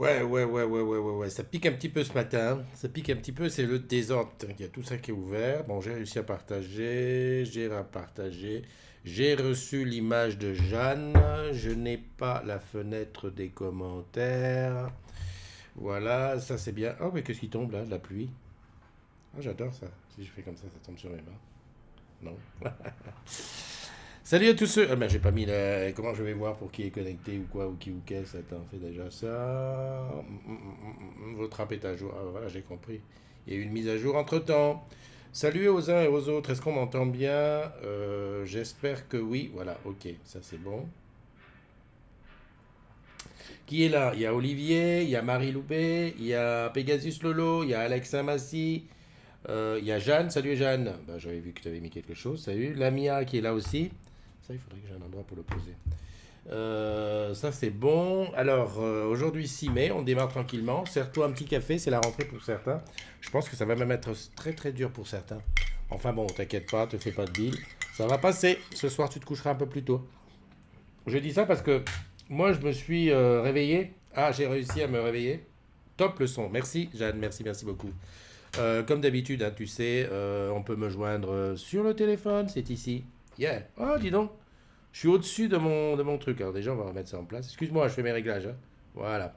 Ouais. Ça pique un petit peu ce matin. Ça pique un petit peu, c'est le désordre. Il y a tout ça qui est ouvert. Bon, j'ai réussi à partager. J'ai repartagé. J'ai reçu l'image de Jeanne. Je n'ai pas la fenêtre des commentaires. Voilà, ça c'est bien. Oh, mais qu'est-ce qui tombe là? De la pluie. Ah, j'adore ça. Si je fais comme ça tombe sur mes mains. Non. Salut à tous ceux. Ah ben j'ai pas mis la. Comment je vais voir pour qui est connecté ou quoi ou qui ou qu'est-ce. Attends, fait déjà ça. Votre app est à jour. Ah voilà, j'ai compris. Il y a eu une mise à jour entre temps. Salut aux uns et aux autres. Est-ce qu'on m'entend bien? J'espère que oui. Voilà, ok, ça c'est bon. Qui est là? Il y a Olivier, il y a Marie Loubet, il y a Pegasus Lolo, il y a Alexa Massi, il y a Jeanne. Salut Jeanne. Ben, j'avais vu que tu avais mis quelque chose. Salut. Lamia qui est là aussi. Ça, il faudrait que j'ai un endroit pour le poser. Ça, c'est bon. Alors, aujourd'hui 6 mai, on démarre tranquillement. Sers-toi un petit café, c'est la rentrée pour certains. Je pense que ça va même être très très dur pour certains. Enfin bon, t'inquiète pas, te fais pas de deal. Ça va passer. Ce soir, tu te coucheras un peu plus tôt. Je dis ça parce que moi, je me suis réveillé. Ah, j'ai réussi à me réveiller. Top le son. Merci, Jeanne. Merci beaucoup. Comme d'habitude, hein, tu sais, on peut me joindre sur le téléphone, c'est ici. Yeah. Oh, dis donc. Je suis au-dessus de mon truc. Alors déjà, on va remettre ça en place. Excuse-moi, je fais mes réglages, hein. Voilà.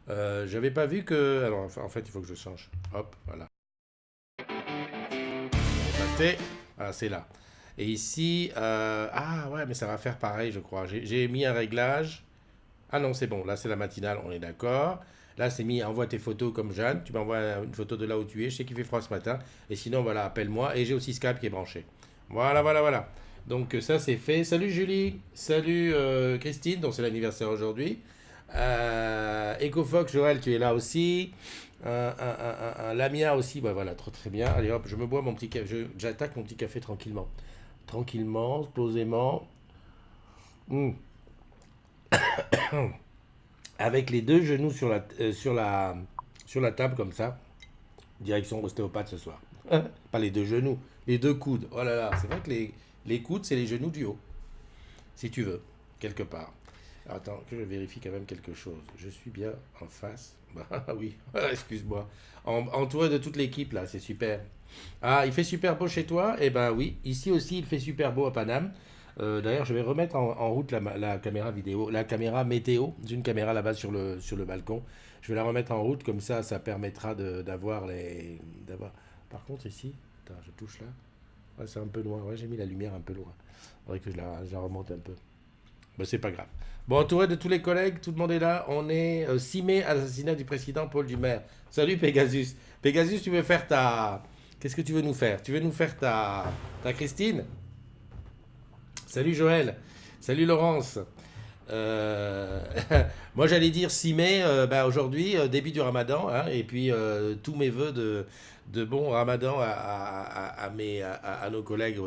J'avais pas vu que... Alors, en fait, il faut que je change. Hop, voilà. Passer. Ah, c'est là. Et ici... Ah, ouais, mais ça va faire pareil, je crois. J'ai mis un réglage. Ah non, c'est bon. Là, c'est la matinale, on est d'accord. Là, c'est mis envoie tes photos comme Jeanne. Tu m'envoies une photo de là où tu es. Je sais qu'il fait froid ce matin. Et sinon, voilà, appelle-moi. Et j'ai aussi Skype qui est branché. Voilà. Donc, ça, c'est fait. Salut Julie. Salut Christine, dont c'est l'anniversaire aujourd'hui. EcoFox, Joël, tu es là aussi. Lamia aussi. Bah, voilà, trop très bien. Allez hop, je me bois mon petit café. J'attaque mon petit café tranquillement. Tranquillement, posément. Hmm. Avec les deux genoux sur la table comme ça. Direction ostéopathe ce soir. Pas les deux genoux, les deux coudes. Oh là là, c'est vrai que les coudes, c'est les genoux du haut, si tu veux, quelque part. Alors, attends, que je vérifie quand même quelque chose. Je suis bien en face. Bah oui, excuse-moi. Entouré de toute l'équipe là, c'est super. Ah, il fait super beau chez toi? Eh ben oui, ici aussi il fait super beau à Paname. D'ailleurs, je vais remettre en route la caméra vidéo, la caméra météo. J'ai une caméra là-bas sur le balcon. Je vais la remettre en route, comme ça permettra d'avoir les. Par contre, ici, attends, je touche là. Ouais, c'est un peu loin. Ouais, j'ai mis la lumière un peu loin. Il faudrait que je la remonte un peu. Ben, c'est pas grave. Bon, entouré de tous les collègues, tout le monde est là. On est 6 mai, assassinat du président Paul Dumer. Salut Pegasus. Pegasus, tu veux faire ta. Qu'est-ce que tu veux nous faire? Tu veux nous faire ta Christine? Salut Joël. Salut Laurence. Euh, Moi j'allais dire 6 mai, bah, aujourd'hui, début du ramadan, hein, et puis tous mes voeux de bon ramadan à nos collègues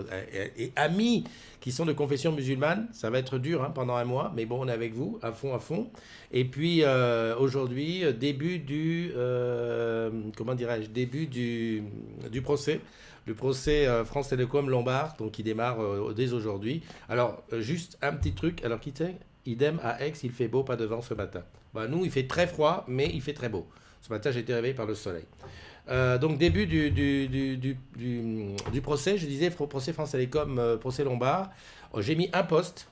et amis qui sont de confession musulmane. Ça va être dur, hein, pendant un mois, mais bon, on est avec vous, à fond, à fond. Et puis aujourd'hui, début comment dirais-je, début du procès. Le procès France Télécom Lombard, donc qui démarre dès aujourd'hui. Alors, juste un petit truc. Alors, qui c'est? Idem à Aix, il fait beau, pas de vent ce matin. Bah, nous, il fait très froid, mais il fait très beau. Ce matin, j'ai été réveillé par le soleil. Donc, début du procès, je disais, procès France Télécom, procès Lombard. J'ai mis un post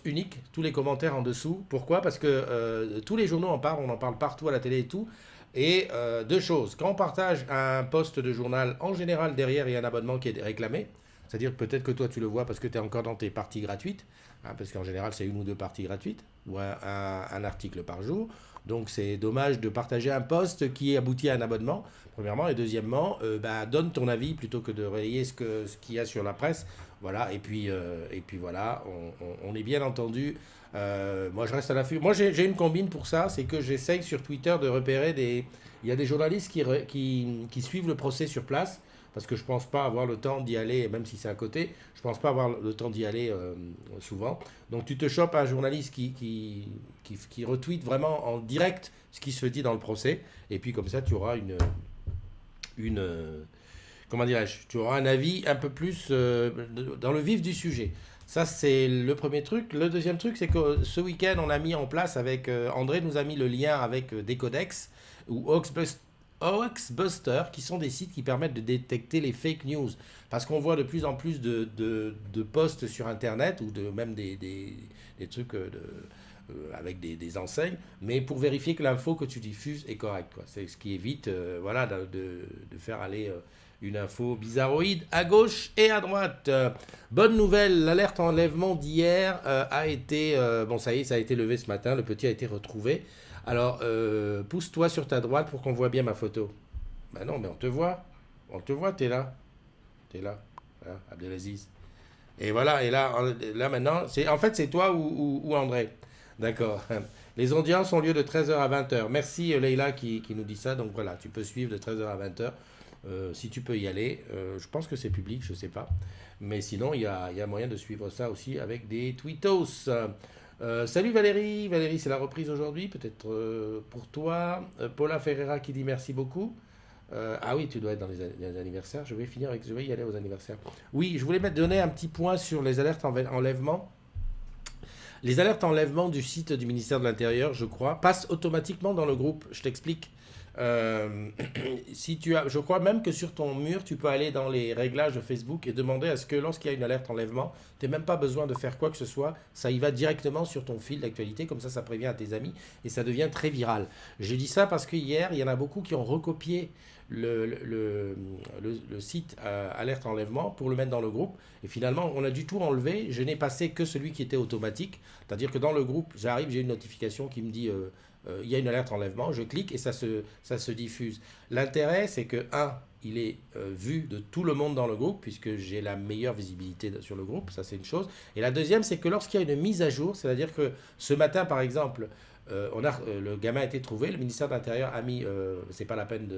unique, tous les commentaires en dessous. Pourquoi? Parce que tous les journaux en parlent, on en parle partout à la télé et tout. Et deux choses, quand on partage un poste de journal, en général, derrière, il y a un abonnement qui est réclamé. C'est-à-dire peut-être que toi, tu le vois parce que tu es encore dans tes parties gratuites, hein, parce qu'en général, c'est une ou deux parties gratuites, ou un article par jour. Donc, c'est dommage de partager un poste qui aboutit à un abonnement, premièrement. Et deuxièmement, bah, donne ton avis plutôt que de relayer ce qu'il y a sur la presse. Voilà, et puis voilà, on est bien entendu. Moi, je reste à l'affût. Moi, j'ai une combine pour ça, c'est que j'essaye sur Twitter de repérer des. Il y a des journalistes qui suivent le procès sur place, parce que je pense pas avoir le temps d'y aller, même si c'est à côté, je pense pas avoir le temps d'y aller souvent. Donc, tu te chopes un journaliste qui retweet vraiment en direct ce qui se dit dans le procès, et puis comme ça, tu auras une comment dirais-je, tu auras un avis un peu plus dans le vif du sujet. Ça, c'est le premier truc. Le deuxième truc, c'est que ce week-end, on a mis en place avec André nous a mis le lien avec Decodex ou Hoaxbuster, qui sont des sites qui permettent de détecter les fake news. Parce qu'on voit de plus en plus de posts sur Internet ou même des trucs avec des enseignes, mais pour vérifier que l'info que tu diffuses est correcte, quoi. C'est ce qui évite voilà, de faire aller une info bizarroïde à gauche et à droite. Bonne nouvelle, l'alerte enlèvement d'hier a été... bon, ça y est, ça a été levé ce matin, le petit a été retrouvé. Alors, pousse-toi sur ta droite pour qu'on voit bien ma photo. Ben non, mais on te voit. On te voit, t'es là. T'es là. Voilà, Abdelaziz. Et voilà, et là maintenant, en fait, c'est toi ou André. D'accord. Les audiences ont lieu de 13h à 20h. Merci Leïla qui nous dit ça. Donc voilà, tu peux suivre de 13h à 20h. Si tu peux y aller, je pense que c'est public, je sais pas. Mais sinon, il y a moyen de suivre ça aussi avec des tweetos. Salut Valérie. Valérie, c'est la reprise aujourd'hui, peut-être pour toi. Paula Ferreira qui dit merci beaucoup. Ah oui, tu dois être dans les anniversaires. Je vais y aller aux anniversaires. Oui, je voulais donner un petit point sur les alertes enlèvement. Les alertes enlèvement du site du ministère de l'Intérieur, je crois, passent automatiquement dans le groupe. Je t'explique. Si tu as, je crois même que sur ton mur, tu peux aller dans les réglages de Facebook et demander à ce que lorsqu'il y a une alerte enlèvement, tu n'aies même pas besoin de faire quoi que ce soit. Ça y va directement sur ton fil d'actualité. Comme ça prévient à tes amis et ça devient très viral. Je dis ça parce que hier, il y en a beaucoup qui ont recopié le site alerte enlèvement pour le mettre dans le groupe. Et finalement, on a du tout enlevé. Je n'ai passé que celui qui était automatique. C'est-à-dire que dans le groupe, j'arrive, j'ai une notification qui me dit il y a une alerte enlèvement. Je clique et ça se diffuse. L'intérêt, c'est que, il est vu de tout le monde dans le groupe, puisque j'ai la meilleure visibilité sur le groupe, ça c'est une chose. Et la deuxième, c'est que lorsqu'il y a une mise à jour, c'est-à-dire que ce matin, par exemple, le gamin a été trouvé, le ministère de l'Intérieur a mis, c'est pas la peine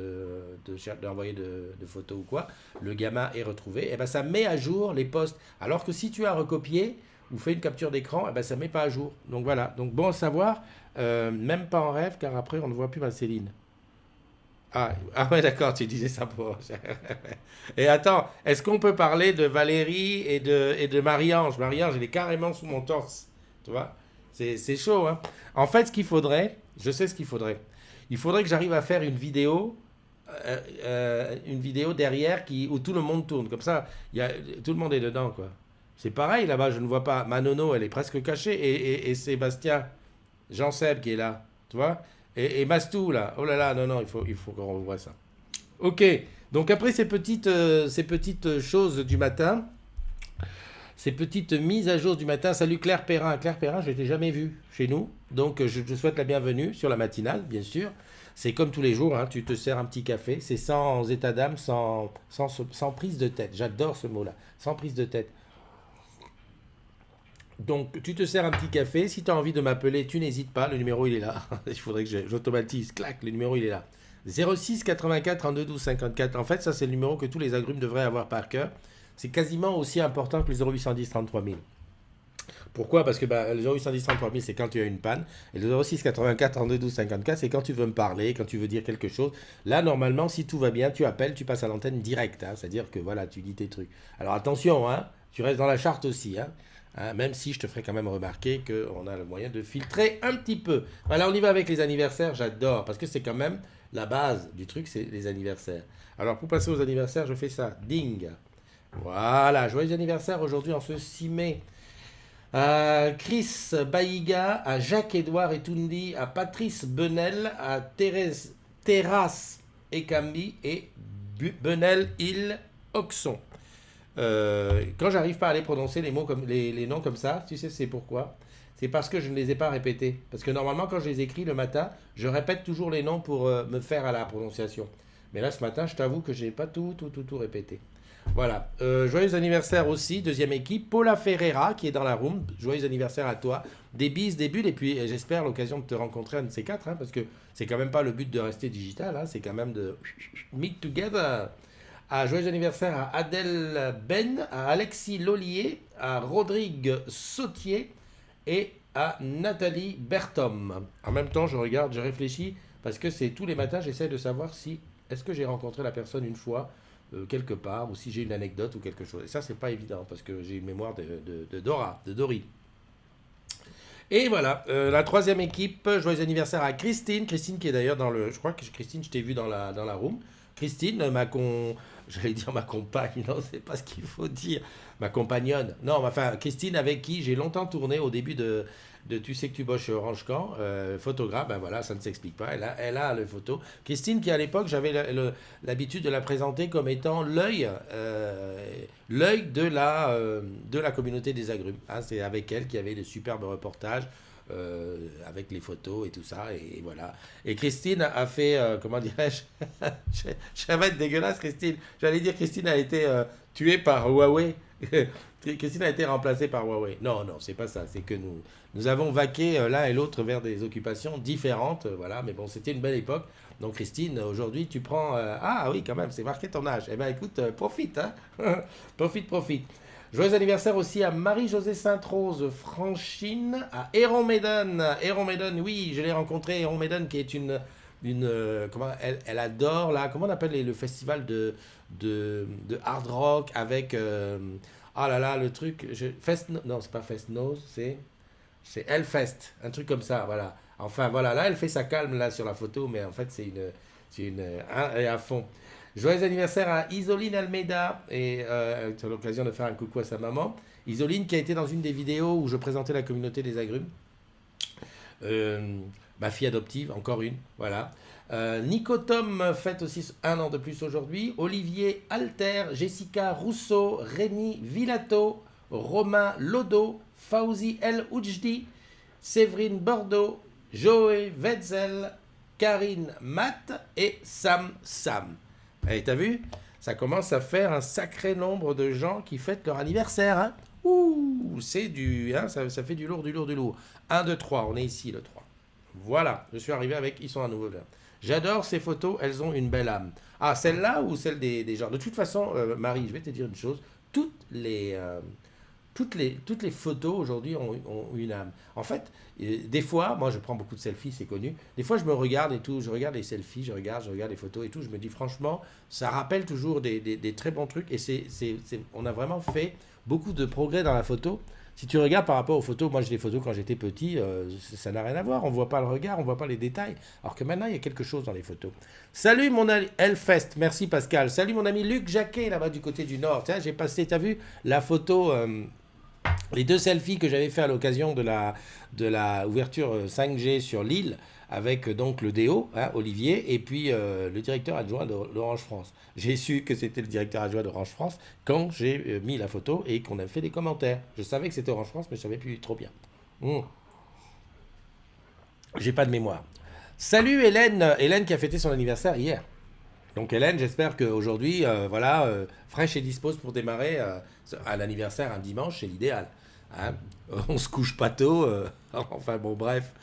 d'envoyer de photos ou quoi, le gamin est retrouvé, et ben ça met à jour les posts. Alors que si tu as recopié ou fait une capture d'écran, et ben ça met pas à jour. Donc voilà, donc bon à savoir, même pas en rêve, car après on ne voit plus ma Céline. Ouais, d'accord, tu disais ça pour... Et attends, est-ce qu'on peut parler de Valérie et de Marie-Ange? Marie-Ange, elle est carrément sous mon torse, tu vois? C'est chaud, hein? En fait, ce qu'il faudrait, je sais ce qu'il faudrait. Il faudrait que j'arrive à faire une vidéo derrière où tout le monde tourne. Comme ça, tout le monde est dedans, quoi. C'est pareil, là-bas, je ne vois pas. Manono, elle est presque cachée. Et Sébastien, Jean-Seb qui est là, tu vois? Et Mastou, là. Oh là là, non, non, il faut qu'on revoie ça. Ok, donc après ces petites choses du matin, ces petites mises à jour du matin. Salut Claire Perrin. Claire Perrin, je ne t'ai jamais vue chez nous. Donc je te souhaite la bienvenue sur la matinale, bien sûr. C'est comme tous les jours, hein, tu te sers un petit café. C'est sans état d'âme, sans prise de tête. J'adore ce mot-là. Sans prise de tête. Donc tu te sers un petit café. Si tu as envie de m'appeler, tu n'hésites pas. Le numéro, il est là. Il faudrait que j'automatise. Clac, le numéro, il est là. 06 84 32 12 54. En fait, ça, c'est le numéro que tous les agrumes devraient avoir par cœur. C'est quasiment aussi important que le 0810 33 000. Pourquoi? Parce que le 0810 33 000, c'est quand tu as une panne. Et le 06 84 32 12 54, c'est quand tu veux me parler, quand tu veux dire quelque chose. Là, normalement, si tout va bien, tu appelles, tu passes à l'antenne direct, hein. C'est-à-dire que voilà, tu dis tes trucs. Alors attention, hein, tu restes dans la charte aussi, hein. Même si je te ferai quand même remarquer qu'on a le moyen de filtrer un petit peu. Voilà, on y va avec les anniversaires, j'adore, parce que c'est quand même la base du truc, c'est les anniversaires. Alors pour passer aux anniversaires, je fais ça, ding. Voilà, joyeux anniversaire aujourd'hui en ce 6 mai. À Chris Baïga, à Jacques-Édouard Etoundi, à Patrice Benel, à Thérèse Terrasse Ekambi et Benel Il Oxon. Quand j'arrive pas à les prononcer les noms comme ça, tu sais c'est pourquoi? C'est parce que je ne les ai pas répétés. Parce que normalement quand je les écris le matin, je répète toujours les noms pour me faire à la prononciation. Mais là ce matin, je t'avoue que je n'ai pas tout répété. Voilà. Joyeux anniversaire aussi, deuxième équipe, Paula Ferreira qui est dans la room. Joyeux anniversaire à toi. Des bises, des bulles, et puis j'espère l'occasion de te rencontrer un de ces quatre, hein, parce que c'est quand même pas le but de rester digital, hein, c'est quand même de meet together. Joyeux anniversaire à Adèle Ben, à Alexis Lollier, à Rodrigue Sautier et à Nathalie Bertom. En même temps, je regarde, je réfléchis, parce que c'est tous les matins, j'essaie de savoir si, est-ce que j'ai rencontré la personne une fois. quelque part, ou si j'ai une anecdote ou quelque chose. Et ça, c'est pas évident, parce que j'ai une mémoire de Dora, de Dory. Et voilà, la troisième équipe, joyeux anniversaire à Christine. Christine qui est d'ailleurs dans le... Je crois que Christine, je t'ai vu dans la room. Christine, j'allais dire ma compagne, non, c'est pas ce qu'il faut dire. Ma compagnonne. Non, enfin, Christine avec qui j'ai longtemps tourné au début de Tu sais que tu bosses chez Orange Camp, photographe, ben voilà, ça ne s'explique pas. Elle a les photos. Christine qui à l'époque, j'avais l'habitude de la présenter comme étant l'œil de la communauté des agrumes. Hein, c'est avec elle qu'il y avait de superbes reportages. Avec les photos et tout ça, et voilà. Et Christine a fait, comment dirais-je, je vais être dégueulasse, Christine. J'allais dire Christine a été tuée par Huawei. Christine a été remplacée par Huawei. Non, non, c'est pas ça. C'est que nous avons vaqué l'un et l'autre vers des occupations différentes, voilà. Mais bon, c'était une belle époque. Donc Christine, aujourd'hui, tu prends... ah oui, quand même, c'est marqué ton âge. Eh bien, écoute, profite, hein. Profite, profite. Joyeux anniversaire aussi à Marie-Josée Sainte-Rose Franchine, à Héron Maiden. Héron Maiden, oui, je l'ai rencontré. Héron Maiden, qui est comment, elle adore, là, comment on appelle le festival de hard rock avec... ah là là, le truc... non, c'est pas Fest-No, c'est Hellfest, un truc comme ça, voilà. Enfin, voilà, là, elle fait sa calme, là, sur la photo, mais en fait, elle est à fond. Joyeux anniversaire à Isoline Almeida, et tu as l'occasion de faire un coucou à sa maman. Isoline qui a été dans une des vidéos où je présentais la communauté des agrumes. Ma fille adoptive, encore une, voilà. Nico Tom fête aussi un an de plus aujourd'hui. Olivier Alter, Jessica Rousseau, Rémi Villato, Romain Lodo, Fauzi El Oujdi, Séverine Bordeaux, Joé Wetzel, Karine Matt et Sam Sam. Et t'as vu? Ça commence à faire un sacré nombre de gens qui fêtent leur anniversaire. Hein. Ouh, c'est du... Hein, ça fait du lourd, du lourd, du lourd. 1, 2, 3, on est ici le 3. Voilà, je suis arrivé avec... Ils sont à nouveau là. J'adore ces photos, elles ont une belle âme. Ah, celle-là ou celle des gens? De toute façon, Marie, je vais te dire une chose. Toutes les photos aujourd'hui ont une âme. En fait, des fois, moi je prends beaucoup de selfies, c'est connu. Des fois je me regarde et tout, je regarde les selfies, je regarde les photos et tout. Je me dis franchement, ça rappelle toujours des très bons trucs. Et on a vraiment fait beaucoup de progrès dans la photo. Si tu regardes par rapport aux photos, moi j'ai des photos quand j'étais petit, ça n'a rien à voir. On ne voit pas le regard, on ne voit pas les détails. Alors que maintenant il y a quelque chose dans les photos. Salut mon ami Hellfest, merci Pascal. Salut mon ami Luc Jacquet là-bas du côté du nord. Tiens, j'ai passé, t'as vu la photo... les deux selfies que j'avais fait à l'occasion de la ouverture 5G sur l'île avec donc le DO, hein, Olivier, et puis le directeur adjoint d'Orange France. J'ai su que c'était le directeur adjoint d'Orange France quand j'ai mis la photo et qu'on a fait des commentaires. Je savais que c'était Orange France, mais je ne savais plus trop bien. J'ai pas de mémoire. Salut Hélène, Hélène qui a fêté son anniversaire hier. Donc Hélène, j'espère qu'aujourd'hui, voilà, fraîche et dispose pour démarrer à l'anniversaire un dimanche, c'est l'idéal. Hein. On se couche pas tôt, enfin bon, bref.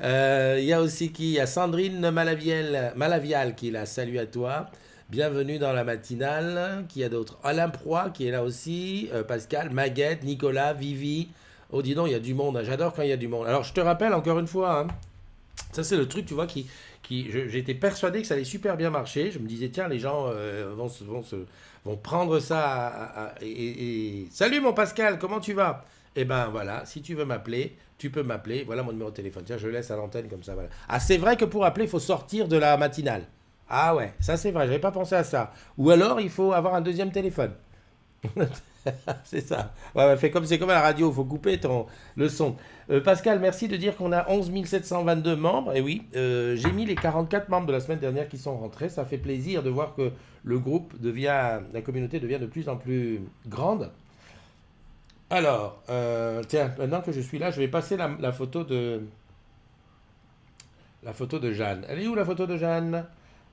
Il y a aussi qui? Il y a Sandrine Malavial qui est là, salut à toi. Bienvenue dans la matinale. Qui y a d'autres? Alain Proy qui est là aussi, Pascal, Maguette, Nicolas, Vivi. Oh dis donc, il y a du monde, hein. J'adore quand il y a du monde. Alors je te rappelle encore une fois, hein, ça c'est le truc, tu vois, j'étais persuadé que ça allait super bien marcher. Je me disais, tiens, les gens vont prendre ça Salut mon Pascal, comment tu vas? Eh ben voilà, si tu veux m'appeler, tu peux m'appeler. Voilà mon numéro de téléphone. Tiens, je le laisse à l'antenne comme ça. Voilà. Ah, c'est vrai que pour appeler, il faut sortir de la matinale. Ah ouais, ça c'est vrai, j'avais pas pensé à ça. Ou alors, il faut avoir un deuxième téléphone. C'est ça. Ouais, ouais, c'est comme à la radio, il faut couper le son. Pascal, merci de dire qu'on a 11 722 membres. Et oui, j'ai mis les 44 membres de la semaine dernière qui sont rentrés. Ça fait plaisir de voir que la communauté devient de plus en plus grande. Alors, tiens, maintenant que je suis là, je vais passer la photo de Jeanne. Elle est où la photo de Jeanne?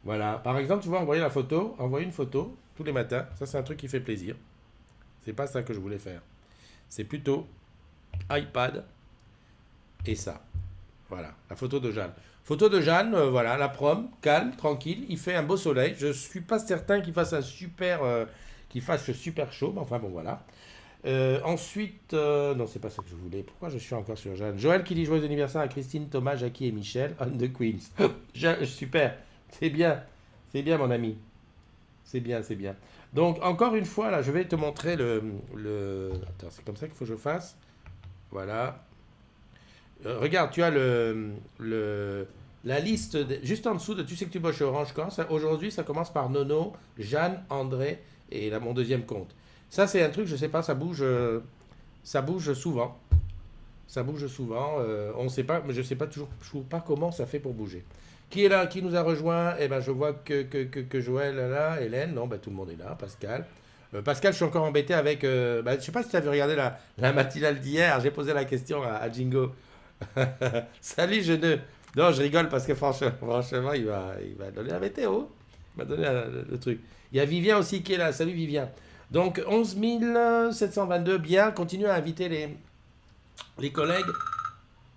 Voilà. Par exemple, tu vois, envoyer une photo tous les matins. Ça, c'est un truc qui fait plaisir. C'est pas ça que je voulais faire. C'est plutôt iPad et ça. Voilà, la photo de Jeanne. Photo de Jeanne, voilà, la prom, calme, tranquille. Il fait un beau soleil. Je suis pas certain qu'il fasse super chaud, mais enfin bon, voilà. Ensuite, non, c'est pas ça que je voulais. Pourquoi je suis encore sur Jeanne? Joël qui dit joyeux anniversaire à Christine, Thomas, Jackie et Michel, on the Queens. Super, c'est bien mon ami. C'est bien, c'est bien. Donc, encore une fois, là, je vais te montrer Attends, c'est comme ça qu'il faut que je fasse. Voilà. Regarde, tu as la liste, juste en dessous de tu sais que tu bosses chez Orange quand aujourd'hui, ça commence par Nono, Jeanne, André et là, mon deuxième compte. Ça, c'est un truc, je sais pas, ça bouge souvent. Ça bouge souvent. On sait pas, mais je sais pas toujours pas comment ça fait pour bouger. Qui est là? Qui nous a rejoint? Eh ben, je vois que Joël est là, Hélène, non, ben, tout le monde est là, Pascal. Pascal, je suis encore embêté avec. Je sais pas si tu avais regardé la matinale d'hier. J'ai posé la question à Jingo. Salut, jeuneux. Non, je rigole parce que franchement il va donner la météo. Il va donner le truc. Il y a Vivien aussi qui est là. Salut Vivien. Donc 11 722, bien. Continue à inviter les collègues.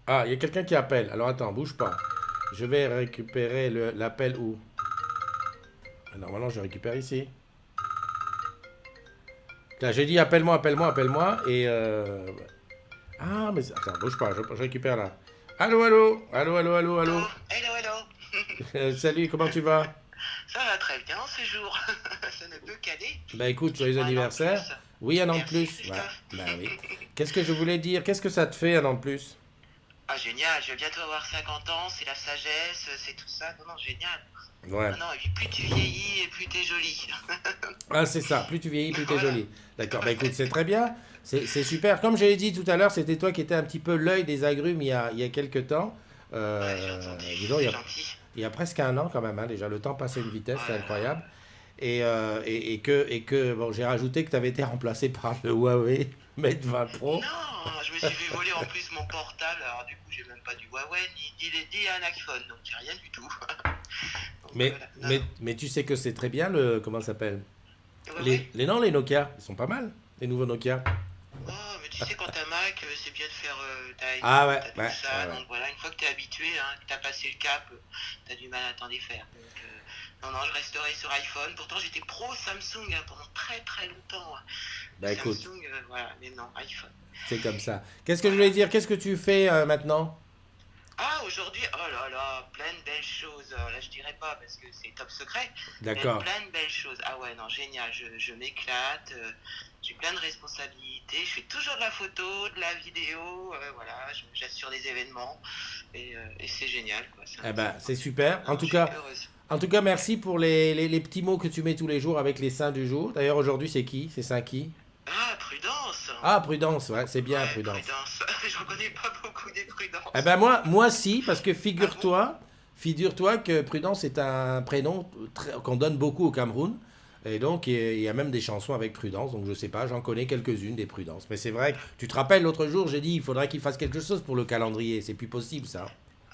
Ah, il y a quelqu'un qui appelle. Alors attends, bouge pas. Je vais récupérer l'appel où? Normalement, je récupère ici. Là, j'ai dit appelle-moi, appelle-moi, appelle-moi. Ah, mais attends, bouge pas, je récupère là. Allô, allô, allô, allô, allô, allô. Oh, hello, hello. Salut, comment tu vas? Ça va très bien ce jour. Ça ne peut qu'aller. Bah écoute, joyeux Dites-moi un an de anniversaire. plus. Oui, un an de Merci, plus. Ouais, Christophe. bah oui. Qu'est-ce que je voulais dire? Qu'est-ce que ça te fait un an de plus? Ah, génial. Je vais bientôt avoir 50 ans. C'est la sagesse, c'est tout ça. Non, non, génial. Ouais. Non, non, et puis plus tu vieillis et plus t'es jolie. Ah, c'est ça. Plus tu vieillis, plus t'es Voilà. jolie. D'accord. Bah écoute, c'est très bien. C'est super. Comme j'ai dit tout à l'heure, c'était toi qui étais un petit peu l'œil des agrumes il y a quelques temps. Ouais, j'ai entendu. Dis donc, C'est gentil. il y a presque un an quand même, hein, déjà. Le temps passait à une vitesse, Oh c'est là là. incroyable. Et que bon, j'ai rajouté que tu avais été remplacé par le Huawei Mate 20 Pro. Non, je me suis fait voler en plus mon portable. Alors du coup, j'ai même pas du Huawei ni un iPhone. Donc j'ai rien du tout. Donc Mais, voilà. Non, mais, non. mais tu sais que c'est très bien comment ça s'appelle? Huawei. Non, les Nokia, ils sont pas mal, les nouveaux Nokia. Oh, mais tu sais, quand t'as Mac, c'est bien de faire. Ah ouais, T'as tout ouais, ça, ouais, ouais. donc voilà, une fois que t'es habitué, hein, que t'as passé le cap, t'as du mal à t'en défaire. Donc, non, non, je resterai sur iPhone. Pourtant, j'étais pro Samsung hein, pendant très très longtemps, hein. Bah écoute, Samsung, voilà, mais non, iPhone. c'est comme ça. Qu'est-ce que je voulais Voilà. dire? Qu'est-ce que tu fais maintenant? Ah, aujourd'hui, oh là là, plein de belles choses. Alors là, je dirais pas parce que c'est top secret, mais D'accord. plein de belles choses. Ah ouais, non, génial, je m'éclate, j'ai plein de responsabilités. Je fais toujours de la photo, de la vidéo, voilà, j'assure des événements et c'est génial, quoi. Eh ben, c'est Non, super. non, je suis heureuse. En tout cas, merci pour les petits mots que tu mets tous les jours avec les saints du jour. D'ailleurs, aujourd'hui, c'est qui? C'est saint qui? Ah, Prudence! Ah, Prudence, ouais, c'est bien, Ouais, Prudence. Prudence. J'en connais pas beaucoup des Eh Prudences. ben moi si, parce que Ah bon? figure-toi que Prudence est un prénom qu'on donne beaucoup au Cameroun. Et donc, il y a même des chansons avec Prudence. Donc, je sais pas, j'en connais quelques-unes des Prudences. Mais c'est vrai que tu te rappelles, l'autre jour, j'ai dit, il faudrait qu'il fasse quelque chose pour le calendrier. C'est plus possible, ça.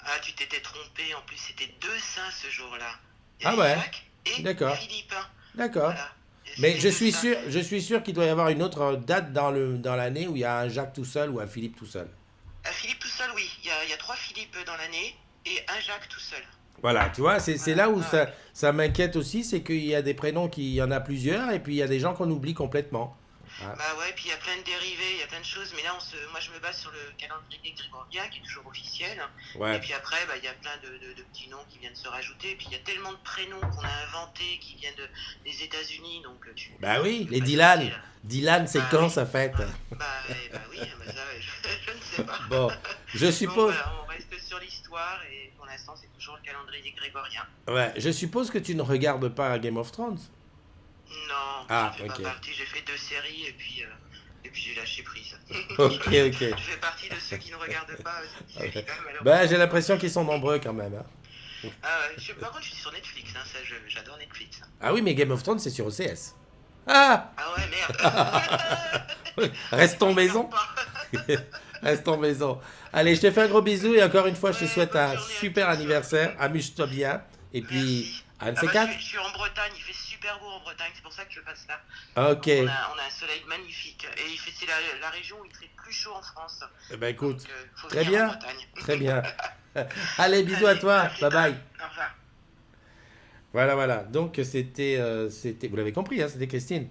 Ah, tu t'étais trompé, en plus c'était deux saints ce jour-là. Il y Ah avait ouais, Jacques et d'accord, Philippe, hein. d'accord. Voilà. Et Mais c'était deux saints. je suis sûr qu'il doit y avoir une autre date dans l'année où il y a un Jacques tout seul ou un Philippe tout seul. Philippe tout seul, oui. Il y a trois Philippe dans l'année et un Jacques tout seul. Voilà, tu vois, c'est Voilà. là où Ah ouais. ça m'inquiète aussi, c'est qu'il y a des prénoms qui il y en a plusieurs, et puis il y a des gens qu'on oublie complètement. Ah, Bah ouais, puis il y a plein de dérivés, il y a plein de choses, mais là, moi je me base sur le calendrier grégorien qui est toujours officiel. Et ouais. puis après, bah, il y a plein de petits noms qui viennent se rajouter. Et puis il y a tellement de prénoms qu'on a inventés qui viennent des États-Unis, donc Bah oui, c'est les pas Dylan. difficile. Dylan, c'est Bah quand oui, sa fête? ouais. Bah oui, mais ça, ouais, je ne sais pas. Bon, je Donc suppose, voilà, on reste sur l'histoire et pour l'instant, c'est toujours le calendrier grégorien. ouais, je suppose que tu ne regardes pas Game of Thrones. Non, j'en Ah, fais pas ok. partie. J'ai fait deux séries et puis j'ai lâché prise. Ok, ok. Je fais partie de ceux qui ne regardent pas cette Ouais. série-là, Bah, j'ai malheureusement. l'impression qu'ils sont nombreux quand même, hein. Ah ouais, par contre, je suis sur Netflix, hein, ça, j'adore Netflix, hein. Ah oui, mais Game of Thrones, c'est sur OCS. Ah! Ah ouais, merde. Restons On regarde maison. pas. Restons maison. Allez, je te fais un gros bisou et encore une fois, je te Ouais, souhaite bonne un journée à super tous. anniversaire. Amuse-toi bien. Et puis, Merci. un de Ah ces bah, quatre. je suis en Bretagne, il fait super beau en Bretagne, c'est pour ça que je passe là. Ok. Donc on a un soleil magnifique. Et c'est la région où il fait le plus chaud en France. Eh ben Donc écoute, faut très venir en bien. Bretagne. Très bien. Allez, bisous à Allez, à toi. plus Bye tard. bye. Au revoir. Voilà, voilà. Donc, vous l'avez compris, hein, c'était Christine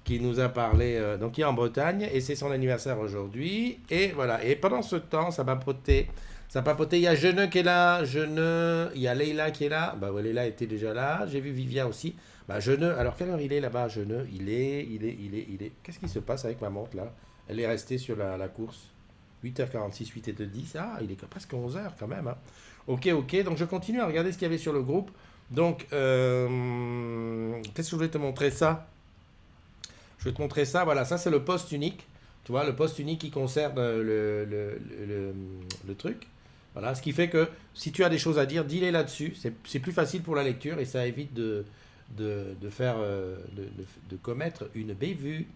qui nous a parlé. Donc, il est en Bretagne et c'est son anniversaire aujourd'hui. Et voilà. Et pendant ce temps, ça m'a poté Ça papotait. Il y a Jeune qui est là. Il y a Leïla qui est là. Bah ouais, Leïla était déjà là. J'ai vu Vivien aussi. Bah Jeune. Alors quelle heure il est là-bas, Jeune? Il est. Qu'est-ce qui se passe avec ma montre là? Elle est restée sur la course. 8h46, 8h10. Ah, il est presque 11h quand même, hein. Ok, ok. Donc je continue à regarder ce qu'il y avait sur le groupe. Donc, qu'est-ce que je voulais te montrer ça? Je vais te montrer ça. Voilà, ça c'est le poste unique. Tu vois, le poste unique qui concerne le truc. Voilà, ce qui fait que si tu as des choses à dire, dis-les là-dessus. C'est plus facile pour la lecture et ça évite de faire, de commettre une bévue.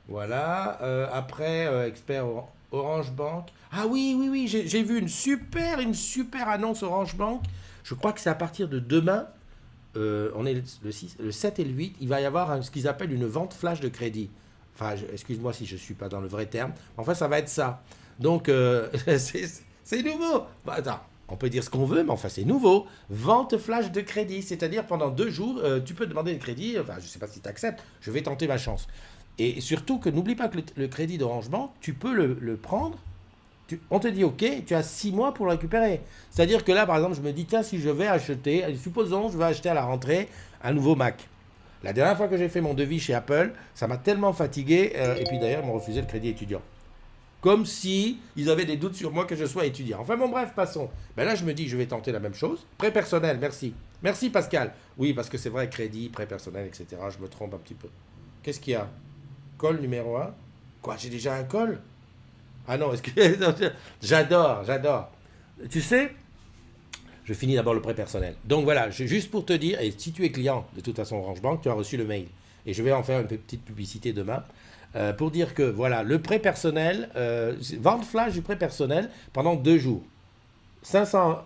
Voilà. Après, expert Orange Bank. Ah oui, oui, oui, j'ai vu une super annonce Orange Bank. Je crois que c'est à partir de demain. On est le 6, le 7 et le 8. Il va y avoir ce qu'ils appellent une vente flash de crédit. Enfin, excuse-moi si je ne suis pas dans le vrai terme. Enfin, ça va être ça. Donc, c'est nouveau. Bah, attends, on peut dire ce qu'on veut, mais enfin, c'est nouveau. Vente flash de crédit. C'est-à-dire, pendant 2 jours, tu peux demander le crédit. Enfin, je ne sais pas si tu acceptes. Je vais tenter ma chance. Et surtout que n'oublie pas que le crédit d'Orange Bank, tu peux le prendre. On te dit OK, tu as 6 mois pour le récupérer. C'est-à-dire que là, par exemple, je me dis, tiens, si je vais acheter, supposons, je vais acheter à la rentrée un nouveau Mac. La dernière fois que j'ai fait mon devis chez Apple, ça m'a tellement fatigué, et puis d'ailleurs, ils m'ont refusé le crédit étudiant. Comme si ils avaient des doutes sur moi que je sois étudiant. Enfin bon, bref, passons. Ben là, je me dis, je vais tenter la même chose. Prêt personnel, merci. Merci Pascal. Oui, parce que c'est vrai, crédit, prêt personnel, etc. Je me trompe un petit peu. Qu'est-ce qu'il y a? Call numéro 1. Quoi, j'ai déjà un call? Ah non, j'adore. Tu sais, je finis d'abord le prêt personnel. Donc voilà, juste pour te dire, et si tu es client de toute façon Orange Bank, tu as reçu le mail. Et je vais en faire une petite publicité demain. Pour dire que voilà, le prêt personnel, vente flash du prêt personnel pendant 2 jours. 500.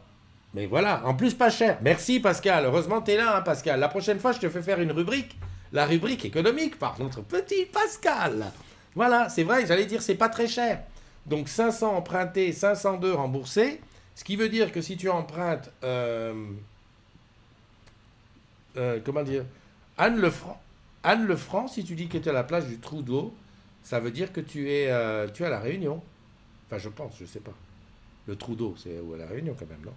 Mais voilà, en plus pas cher. Merci Pascal, heureusement tu es là, hein, Pascal. La prochaine fois, je te fais faire une rubrique, la rubrique économique par notre petit Pascal. Voilà, c'est vrai, j'allais dire, c'est pas très cher. Donc 500 empruntés, 502 remboursés. Ce qui veut dire que si tu empruntes, comment dire, Anne Lefranc, si tu dis que tu es à la plage du Trou d'eau, ça veut dire que tu es à la Réunion. Enfin, je pense, je sais pas. Le Trou d'eau, c'est à la Réunion quand même, non?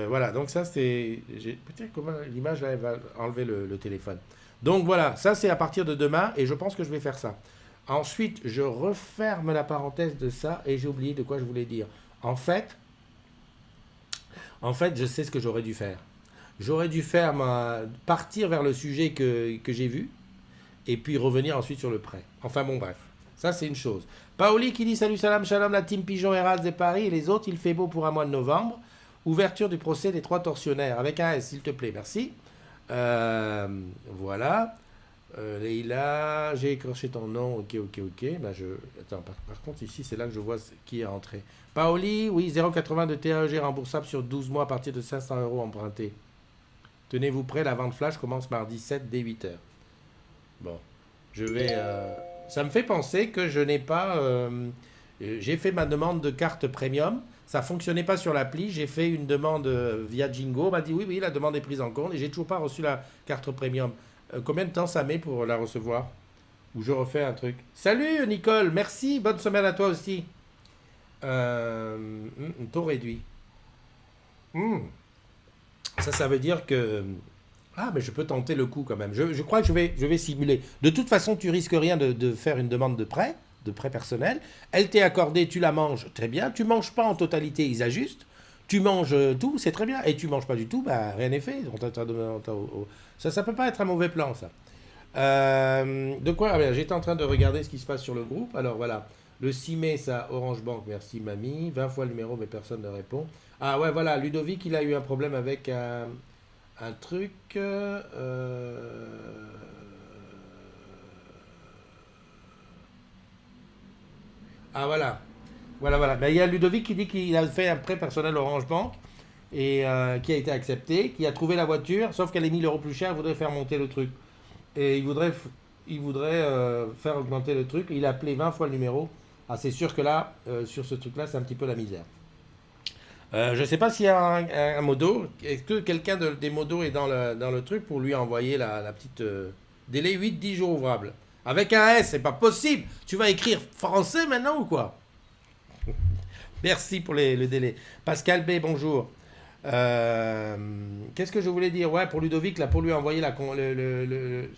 Voilà, donc ça c'est... Peut-être comment l'image là, elle va enlever le téléphone. Donc voilà, ça c'est à partir de demain et je pense que je vais faire ça. Ensuite, je referme la parenthèse de ça et j'ai oublié de quoi je voulais dire. En fait, je sais ce que j'aurais dû faire. J'aurais dû partir vers le sujet que j'ai vu et puis revenir ensuite sur le prêt. Enfin bon, bref. Ça, c'est une chose. Paoli qui dit salut, salam, shalom, la team Pigeon Herald de Paris et les autres, il fait beau pour un mois de novembre. Ouverture du procès des 3 tortionnaires. Avec un S, s'il te plaît, merci. Voilà. Leïla, j'ai écorché ton nom, ok. Ben attends, par contre, ici, c'est là que je vois qui est rentré. Paoli, oui, 0,80 de TAEG remboursable sur 12 mois à partir de 500 € empruntés. Tenez-vous prêts, la vente flash commence mardi 7 dès 8h. Bon, je vais... ça me fait penser que je n'ai pas... j'ai fait ma demande de carte premium. Ça ne fonctionnait pas sur l'appli. J'ai fait une demande via Jingo. On m'a dit oui, la demande est prise en compte. Et j'ai toujours pas reçu la carte premium. Combien de temps ça met pour la recevoir? Ou je refais un truc. Salut Nicole, merci. Bonne semaine à toi aussi. Taux réduit. Ça veut dire que... Ah, mais je peux tenter le coup quand même. Je crois que je vais simuler. De toute façon, tu risques rien de faire une demande de prêt personnel. Elle t'est accordée, tu la manges, très bien. Tu manges pas en totalité, ils ajustent. Tu manges tout, c'est très bien. Et tu manges pas du tout, bah, rien n'est fait. Ça peut pas être un mauvais plan, ça. De quoi? Ah, bien, j'étais en train de regarder ce qui se passe sur le groupe. Alors voilà, le 6 mai, ça, Orange Bank, merci mamie. 20 fois le numéro, mais personne ne répond. Ah ouais, voilà, Ludovic, il a eu un problème avec un truc... Ah voilà. Voilà. Mais il y a Ludovic qui dit qu'il a fait un prêt personnel Orange Bank et qui a été accepté, qui a trouvé la voiture, sauf qu'elle est 1000 € plus chère, il voudrait faire monter le truc. Et il voudrait faire augmenter le truc. Il a appelé 20 fois le numéro. Ah, c'est sûr que là, sur ce truc-là, c'est un petit peu la misère. Je ne sais pas s'il y a un modo. Est-ce que quelqu'un des modos est dans le truc pour lui envoyer la petite... délai 8-10 jours ouvrables. Avec un S, c'est pas possible. Tu vas écrire français maintenant ou quoi? Merci pour le délai. Pascal B, bonjour. Qu'est-ce que je voulais dire? Ouais, pour Ludovic, là, pour lui envoyer le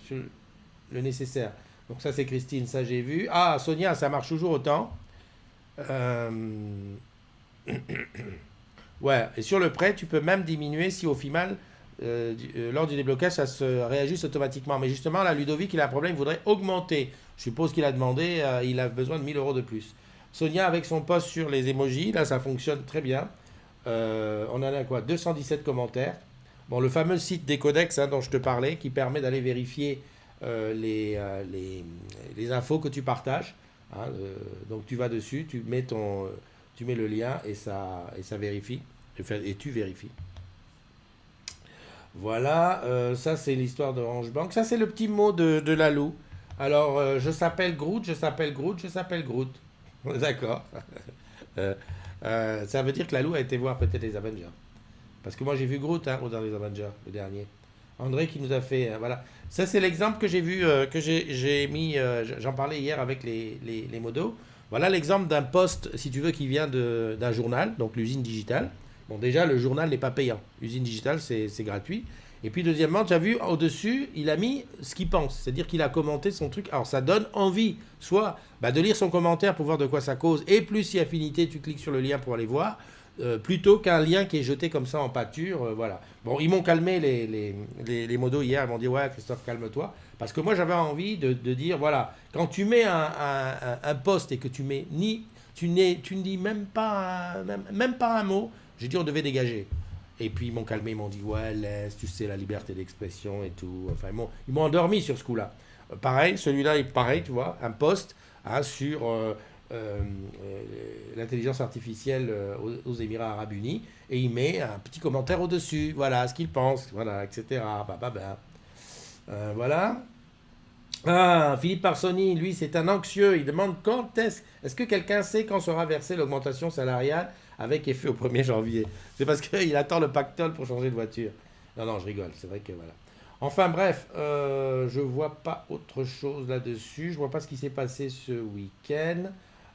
nécessaire. Donc ça, c'est Christine, ça j'ai vu. Ah, Sonia, ça marche toujours autant. Euh, Ouais, et sur le prêt, tu peux même diminuer si au final, lors du déblocage, ça se réajuste automatiquement. Mais justement, là, Ludovic, il a un problème, il voudrait augmenter. Je suppose qu'il a demandé, il a besoin de 1 000 € de plus. Sonia, avec son post sur les emojis, là, ça fonctionne très bien. On en a quoi? 217 commentaires. Bon, le fameux site des codex dont je te parlais, qui permet d'aller vérifier les infos que tu partages. Hein, donc tu vas dessus, tu mets le lien et ça vérifie. Et tu vérifies. Voilà, ça c'est l'histoire d'Orange Bank. Ça c'est le petit mot de Lalou. Alors, je s'appelle Groot, je s'appelle Groot, je s'appelle Groot. D'accord. Euh, Ça veut dire que Lalou a été voir peut-être les Avengers. Parce que moi j'ai vu Groot dans les Avengers, le dernier. André qui nous a fait. Voilà. Ça c'est l'exemple que j'ai vu, que j'ai mis. J'en parlais hier avec les modos. Voilà l'exemple d'un poste, si tu veux, qui vient d'un journal, donc l'usine digitale. Bon, déjà, le journal n'est pas payant. Usine digitale, c'est gratuit. Et puis, deuxièmement, tu as vu, au-dessus, il a mis ce qu'il pense. C'est-à-dire qu'il a commenté son truc. Alors, ça donne envie, soit de lire son commentaire pour voir de quoi ça cause, et plus si affinité, tu cliques sur le lien pour aller voir, plutôt qu'un lien qui est jeté comme ça en pâture. Voilà. Bon, ils m'ont calmé, les modos hier. Ils m'ont dit, ouais, Christophe, calme-toi. Parce que moi, j'avais envie de dire, voilà, quand tu mets un post et que tu mets ni. Tu ne dis même pas un mot. J'ai dit, on devait dégager. Et puis ils m'ont calmé, ils m'ont dit, ouais, laisse, tu sais, la liberté d'expression et tout. Enfin, ils m'ont endormi sur ce coup-là. Pareil, celui-là est pareil, tu vois, un post sur l'intelligence artificielle aux Émirats Arabes Unis, et il met un petit commentaire au-dessus, voilà, ce qu'il pense, voilà, etc. Voilà. Ah, Philippe Parsoni, lui, c'est un anxieux. Il demande quand est-ce que quelqu'un sait quand sera versée l'augmentation salariale avec effet au 1er janvier? C'est parce qu'il attend le pactole pour changer de voiture. Non, non, je rigole. C'est vrai que voilà. Enfin, bref, je vois pas autre chose là-dessus. Je vois pas ce qui s'est passé ce week-end.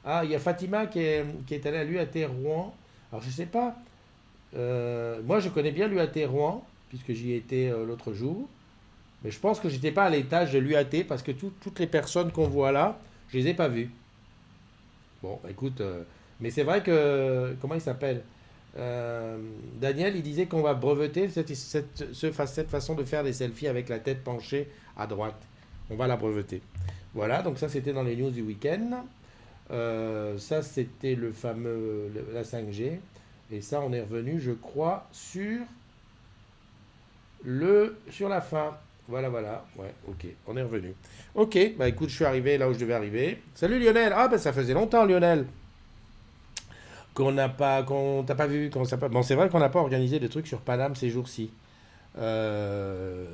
Ah, il y a Fatima qui est allée à l'UAT Rouen. Alors, je sais pas. Moi, je connais bien l'UAT Rouen, puisque j'y étais l'autre jour. Mais je pense que j'étais pas à l'étage de l'UAT parce que toutes les personnes qu'on voit là, je les ai pas vues. Bon, écoute, mais c'est vrai que, comment il s'appelle? Daniel, il disait qu'on va breveter cette façon de faire des selfies avec la tête penchée à droite. On va la breveter. Voilà, donc ça c'était dans les news du week-end. Ça c'était la 5G. Et ça on est revenu, je crois, sur la fin. Voilà, voilà. Ouais, ok. On est revenu. Ok, bah écoute, je suis arrivé là où je devais arriver. Salut Lionel. Ah, bah ça faisait longtemps, Lionel, qu'on t'a pas vu. Bon, c'est vrai qu'on n'a pas organisé de trucs sur Paname ces jours-ci. Euh,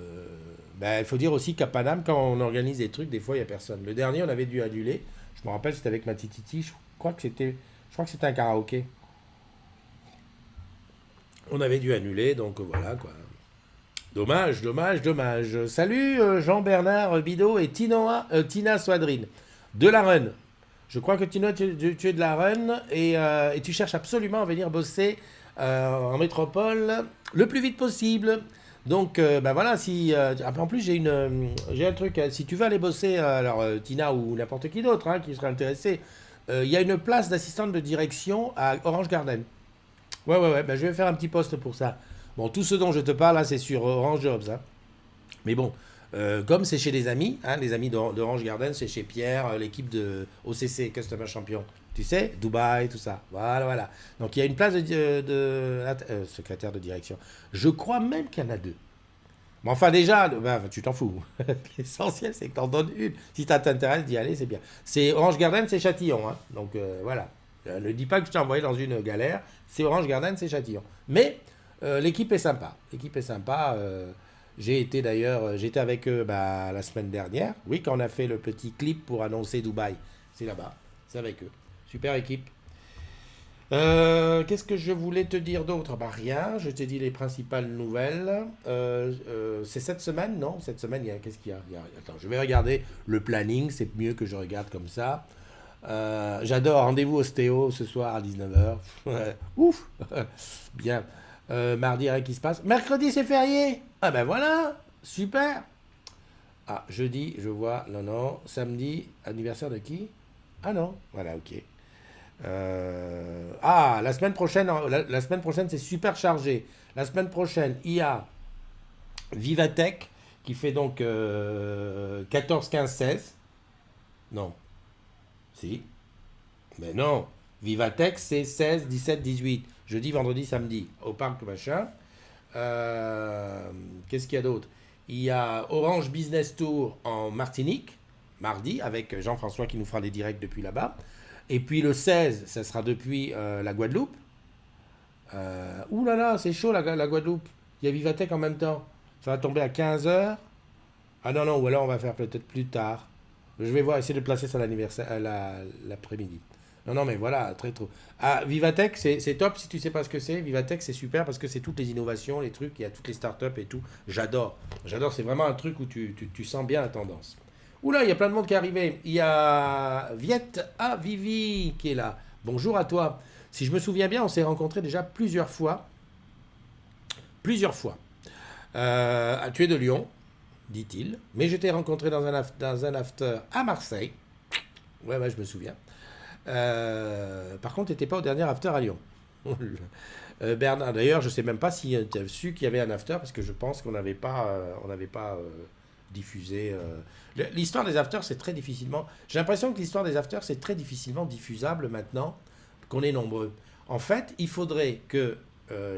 il faut dire aussi qu'à Paname, quand on organise des trucs, des fois, il n'y a personne. Le dernier, on avait dû annuler. Je me rappelle, c'était avec ma tititi. Je crois que c'était un karaoké. On avait dû annuler, donc voilà, quoi. Dommage, dommage, dommage. Salut Jean-Bernard Bidot et Tina Swadrine de la Run. Je crois que Tina, tu es de la Run et tu cherches absolument à venir bosser en métropole le plus vite possible. Donc, voilà, en plus, j'ai un truc. Si tu veux aller bosser, alors Tina ou n'importe qui d'autre qui serait intéressé, il y a une place d'assistante de direction à Orange Garden. Ouais, ouais, ouais, je vais faire un petit poste pour ça. Bon, tout ce dont je te parle, là, c'est sur Orange Jobs. Mais bon, comme c'est chez les amis, les amis d'Orange Garden, c'est chez Pierre, l'équipe de OCC, Customer Champion. Tu sais, Dubaï, tout ça. Voilà, voilà. Donc, il y a une place de secrétaire de direction. Je crois même qu'il y en a deux. Mais enfin, déjà, tu t'en fous. L'essentiel, c'est que tu en donnes une. Si ça t'intéresse d'y aller, c'est bien. C'est Orange Garden, c'est Châtillon. Donc, voilà. Ne dis pas que je t'ai envoyé dans une galère. C'est Orange Garden, c'est Châtillon. Mais l'équipe est sympa. L'équipe est sympa. J'étais avec eux la semaine dernière. Oui, quand on a fait le petit clip pour annoncer Dubaï. C'est là-bas. C'est avec eux. Super équipe. Qu'est-ce que je voulais te dire d'autre? Rien. Je t'ai dit les principales nouvelles. C'est cette semaine, non? Cette semaine, qu'est-ce qu'il y a? Attends, je vais regarder le planning. C'est mieux que je regarde comme ça. J'adore. Rendez-vous ostéo ce soir à 19h. Ouf. Bien. Mardi, rien qui se passe. Mercredi, c'est férié. Ah ben voilà. Super. Ah, jeudi, je vois. Non, non. Samedi, anniversaire de qui? Ah non. Voilà, ok. Ah, la semaine prochaine, la semaine prochaine, c'est super chargé. La semaine prochaine, il y a Vivatech qui fait donc 14, 15, 16. Non. Si. Mais non. Vivatech, c'est 16, 17, 18. Jeudi, vendredi, samedi. Au parc, machin. Qu'est-ce qu'il y a d'autre? Il y a Orange Business Tour en Martinique, mardi, avec Jean-François qui nous fera des directs depuis là-bas. Et puis le 16, ça sera depuis la Guadeloupe. Ouh là là, c'est chaud la Guadeloupe. Il y a Vivatech en même temps. Ça va tomber à 15h. Ah non, non, ou alors on va faire peut-être plus tard. Je vais voir, essayer de placer ça à l'anniversaire, l'après-midi. Non, non, mais voilà, très trop. Ah, Vivatech, c'est top si tu sais pas ce que c'est. Vivatech, c'est super parce que c'est toutes les innovations, les trucs, il y a toutes les startups et tout. J'adore. J'adore, c'est vraiment un truc où tu sens bien la tendance. Oula, il y a plein de monde qui est arrivé. Il y a Viette A Vivi qui est là. Bonjour à toi. Si je me souviens bien, on s'est rencontrés déjà plusieurs fois. Plusieurs fois. Tu es de Lyon, dit-il. Mais je t'ai rencontré dans un after à Marseille. Ouais, ouais, je me souviens. Par contre, tu n'étais pas au dernier after à Lyon. Bernard, d'ailleurs, je ne sais même pas si tu as su qu'il y avait un after, parce que je pense qu'on n'avait pas, diffusé. L'histoire des afters, c'est très difficilement. J'ai l'impression que l'histoire des afters, c'est très difficilement diffusable maintenant qu'on est nombreux. En fait, il faudrait que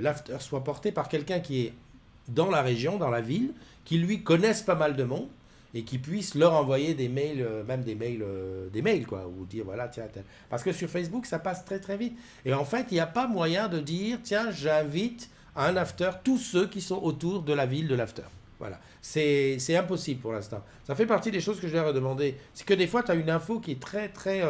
l'after soit porté par quelqu'un qui est dans la région, dans la ville, qui lui connaisse pas mal de monde et qui puisse leur envoyer des mails, même des mails, quoi, ou dire voilà, tiens, parce que sur Facebook, ça passe très très vite. Et en fait, il n'y a pas moyen de dire, tiens, j'invite à un after tous ceux qui sont autour de la ville de l'after. Voilà, c'est impossible pour l'instant. Ça fait partie des choses que je leur ai demandé. C'est que des fois, tu as une info qui est très très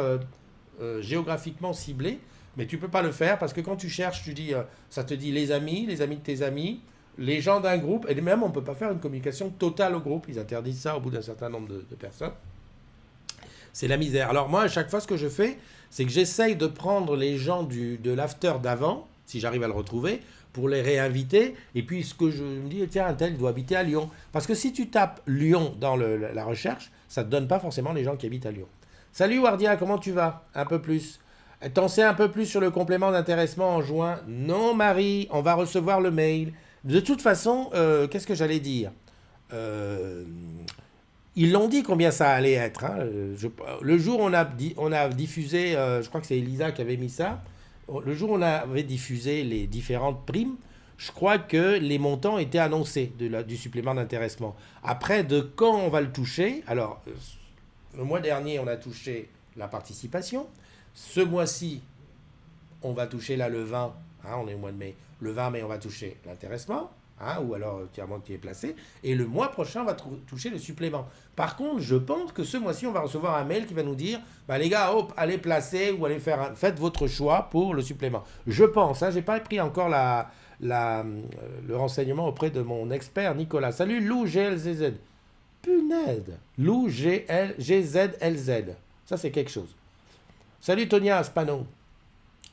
géographiquement ciblée, mais tu peux pas le faire parce que quand tu cherches, tu dis, ça te dit les amis de tes amis, les gens d'un groupe, et même on ne peut pas faire une communication totale au groupe, ils interdisent ça au bout d'un certain nombre de personnes. C'est la misère. Alors moi, à chaque fois, ce que je fais, c'est que j'essaye de prendre les gens de l'after d'avant, si j'arrive à le retrouver, pour les réinviter, et puis ce que je me dis, tiens, un tel doit habiter à Lyon. Parce que si tu tapes Lyon dans la recherche, ça ne te donne pas forcément les gens qui habitent à Lyon. Salut Wardia, comment tu vas? Un peu plus. T'en sais un peu plus sur le complément d'intéressement en juin? Non Marie, on va recevoir le mail. De toute façon, qu'est-ce que j'allais dire? Ils l'ont dit combien ça allait être. Hein. Le jour où on a diffusé, je crois que c'est Elisa qui avait mis ça, le jour où on avait diffusé les différentes primes, je crois que les montants étaient annoncés du supplément d'intéressement. Après, de quand on va le toucher? Alors, le mois dernier, on a touché la participation. Ce mois-ci, on va toucher là le 20, hein, on est au mois de mai, le 20 mai, on va toucher l'intéressement, hein, ou alors tiers-mois qui est placé, et le mois prochain, on va toucher le supplément. Par contre, je pense que ce mois-ci, on va recevoir un mail qui va nous dire, bah, les gars, hop, allez placer ou allez faites votre choix pour le supplément. Je pense, hein, j'ai pas pris encore le renseignement auprès de mon expert Nicolas. Salut Lou GLZZ. Punaise, Lou GZLZ. Ça, c'est quelque chose. Salut Tonia Spano.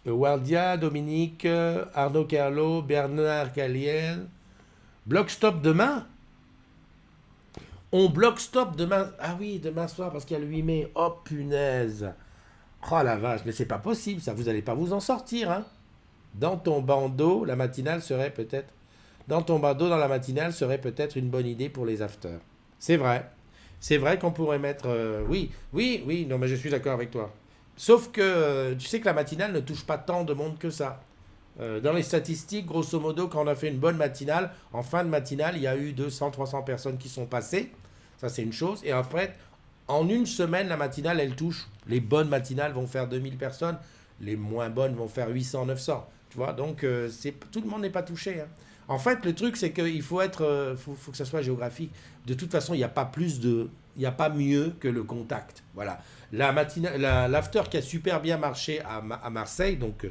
Wardia, Dominique, Arnaud Carlo, Bernard Caliel. Bloc stop demain? On bloque stop demain. Ah oui, demain soir parce qu'il y a le 8 mai. Oh punaise. Oh la vache, mais c'est pas possible ça. Vous n'allez pas vous en sortir, hein. Dans ton bandeau, la matinale serait peut-être. Dans ton bandeau, dans la matinale serait peut-être une bonne idée pour les afters. C'est vrai. C'est vrai qu'on pourrait mettre. Oui, oui, oui. Non, mais je suis d'accord avec toi. Sauf que tu sais que la matinale ne touche pas tant de monde que ça. Dans les statistiques, grosso modo, quand on a fait une bonne matinale, en fin de matinale, il y a eu 200-300 personnes qui sont passées. Ça, c'est une chose. Et en fait, en une semaine, la matinale, elle touche. Les bonnes matinales vont faire 2000 personnes. Les moins bonnes vont faire 800-900. Tu vois, donc tout le monde n'est pas touché. Hein. En fait, le truc, c'est qu'il faut faut que ça soit géographique. De toute façon, il n'y a pas il n'y a pas mieux que le contact. Voilà. L'after qui a super bien marché à Marseille, donc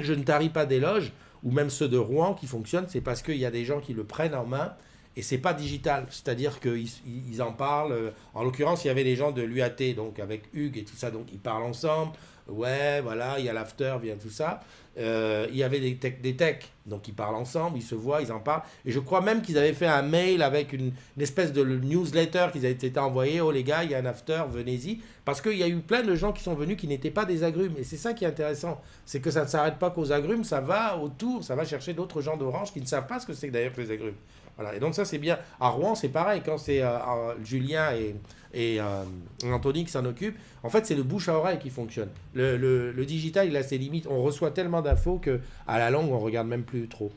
je ne tarie pas d'éloges, ou même ceux de Rouen qui fonctionnent, c'est parce qu'il y a des gens qui le prennent en main Et c'est pas digital, c'est-à-dire qu'ils en parlent. En l'occurrence, il y avait les gens de l'UAT, donc avec Hugues et tout ça, donc ils parlent ensemble. Ouais, voilà, il y a l'after, vient tout ça. Il y avait des techs, donc ils parlent ensemble, ils se voient, ils en parlent. Et je crois même qu'ils avaient fait un mail avec une espèce de newsletter qu'ils avaient été envoyés. Oh les gars, il y a un after, venez-y. Parce qu'il y a eu plein de gens qui sont venus qui n'étaient pas des agrumes. Et c'est ça qui est intéressant. C'est que ça ne s'arrête pas qu'aux agrumes, ça va autour, ça va chercher d'autres gens d'Orange qui ne savent pas ce que c'est d'ailleurs que les agrumes. Voilà. Et donc ça c'est bien. À Rouen c'est pareil, quand c'est Julien et Anthony qui s'en occupent, en fait c'est le bouche à oreille qui fonctionne. Le digital il a ses limites, on reçoit tellement d'infos qu'à la longue on regarde même plus trop.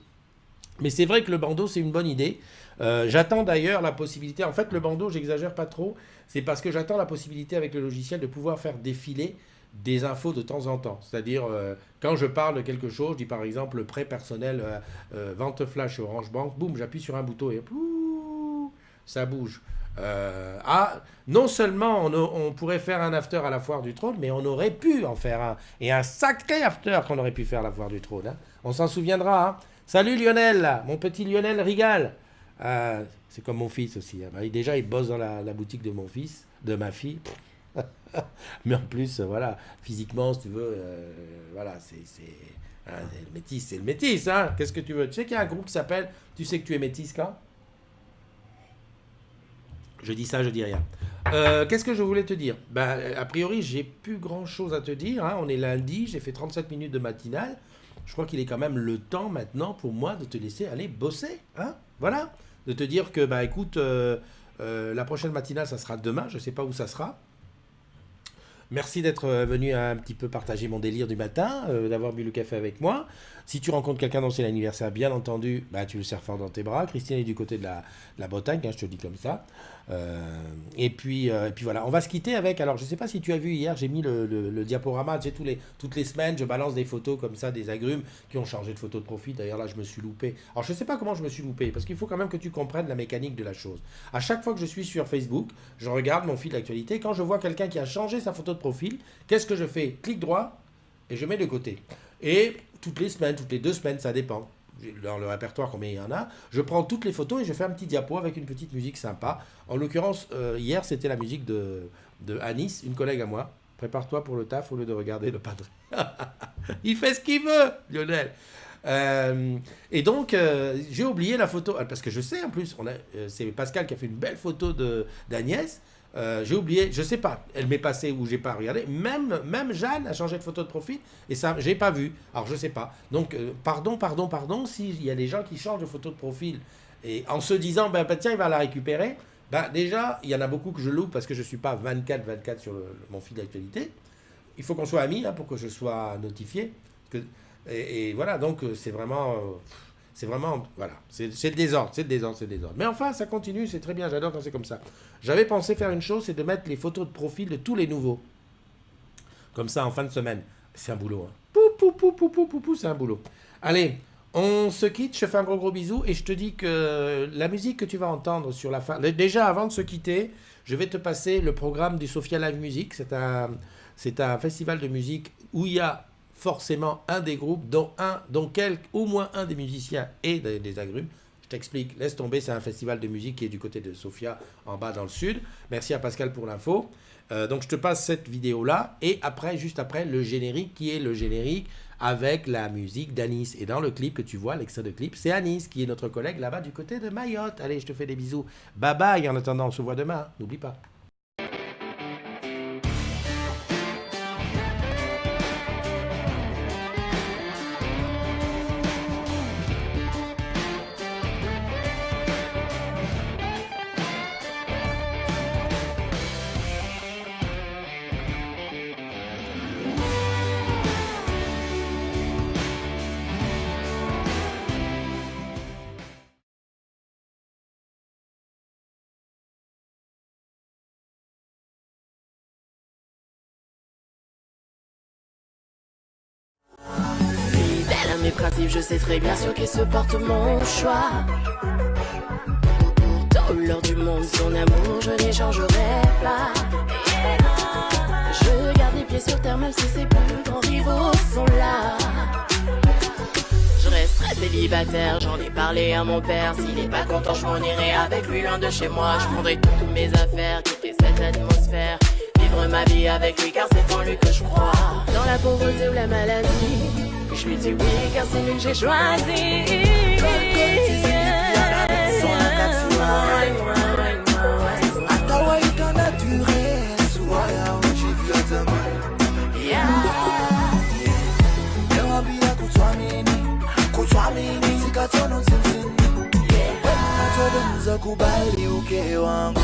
Mais c'est vrai que le bandeau c'est une bonne idée. J'attends d'ailleurs la possibilité, en fait le bandeau j'exagère pas trop, c'est parce que j'attends la possibilité avec le logiciel de pouvoir faire défiler des infos de temps en temps. C'est-à-dire, quand je parle de quelque chose, je dis par exemple le prêt personnel, vente flash Orange Bank, boum, j'appuie sur un bouton et pouh, ça bouge. Non seulement on pourrait faire un after à la Foire du Trône, mais on aurait pu en faire un. Et un sacré after qu'on aurait pu faire à la Foire du Trône. Hein. On s'en souviendra. Hein. Salut Lionel, mon petit Lionel Rigal. C'est comme mon fils aussi. Hein. Déjà, il bosse dans la boutique de mon fils, de ma fille. Mais en plus, voilà, physiquement, si tu veux, voilà, c'est le métis, c'est le métis, hein. Qu'est-ce que tu veux? Tu sais qu'il y a un groupe qui s'appelle Tu sais que tu es métis quand? Je dis ça, je dis rien. Qu'est-ce que je voulais te dire? Ben, a priori, j'ai plus grand-chose à te dire. Hein. On est lundi, j'ai fait 37 minutes de matinale. Je crois qu'il est quand même le temps maintenant pour moi de te laisser aller bosser. Hein. Voilà. De te dire que, bah écoute, la prochaine matinale, ça sera demain. Je ne sais pas où ça sera. Merci d'être venu un petit peu partager mon délire du matin, d'avoir bu le café avec moi. Si tu rencontres quelqu'un dont c'est l'anniversaire, bien entendu, bah, tu le serres fort dans tes bras. Christine est du côté de la Bretagne, hein, je te le dis comme ça. Et puis voilà, on va se quitter avec... Alors, je ne sais pas si tu as vu hier, j'ai mis le diaporama. Tu sais, toutes les semaines, je balance des photos comme ça, des agrumes qui ont changé de photo de profil. D'ailleurs, là, je me suis loupé. Alors, je ne sais pas comment je me suis loupé, parce qu'il faut quand même que tu comprennes la mécanique de la chose. À chaque fois que je suis sur Facebook, je regarde mon fil d'actualité. Quand je vois quelqu'un qui a changé sa photo de profil, qu'est-ce que je fais? Clic droit et je mets de côté. Et toutes les semaines, toutes les 2 semaines, ça dépend. Dans le répertoire, combien il y en a, je prends toutes les photos et je fais un petit diapo avec une petite musique sympa. En l'occurrence, hier, c'était la musique de Anis, une collègue à moi. Prépare-toi pour le taf au lieu de regarder le padre. Il fait ce qu'il veut, Lionel. Et donc, j'ai oublié la photo, parce que je sais en plus, c'est Pascal qui a fait une belle photo d'Agnès. J'ai oublié, je sais pas, elle m'est passée ou j'ai pas regardé. Même Jeanne a changé de photo de profil et ça, j'ai pas vu. Alors je sais pas. Donc pardon, s'il y a des gens qui changent de photo de profil et en se disant ben tiens il va la récupérer. Ben déjà il y en a beaucoup que je loupe parce que je suis pas 24 sur mon fil d'actualité. Il faut qu'on soit amis hein, pour que je sois notifié. Et voilà donc c'est vraiment. Voilà, c'est le désordre. Mais enfin, ça continue, c'est très bien, j'adore quand c'est comme ça. J'avais pensé faire une chose, c'est de mettre les photos de profil de tous les nouveaux. Comme ça, en fin de semaine. C'est un boulot. Hein. C'est un boulot. Allez, on se quitte, je fais un gros bisou et je te dis que la musique que tu vas entendre sur la fin... Déjà, avant de se quitter, je vais te passer le programme du Sophia Live Music. C'est un festival de musique où il y a forcément un des groupes, dont au moins un des musiciens et des agrumes. Je t'explique, laisse tomber, c'est un festival de musique qui est du côté de Sofia, en bas dans le sud. Merci à Pascal pour l'info. Donc je te passe cette vidéo-là, et après, juste après, le générique, qui est le générique avec la musique d'Anis. Et dans le clip que tu vois, l'extrait de clip, c'est Anis, qui est notre collègue là-bas du côté de Mayotte. Allez, je te fais des bisous. Bye bye, en attendant, on se voit demain, n'oublie pas. Mes principes, je sais très bien sur qui se porte mon choix. Pour l'heure du monde, son amour, je n'échangerai pas. Je garde les pieds sur terre, même si ses plus grands rivaux sont là. Je reste célibataire, j'en ai parlé à mon père. S'il est pas content, je m'en irai avec lui loin de chez moi. Je prendrai toutes mes affaires, quitter cette atmosphère, vivre ma vie avec lui car c'est en lui que je crois. Dans la pauvreté ou la maladie, je lui dis oui car c'est lui que j'ai choisi. Kubali uke wangu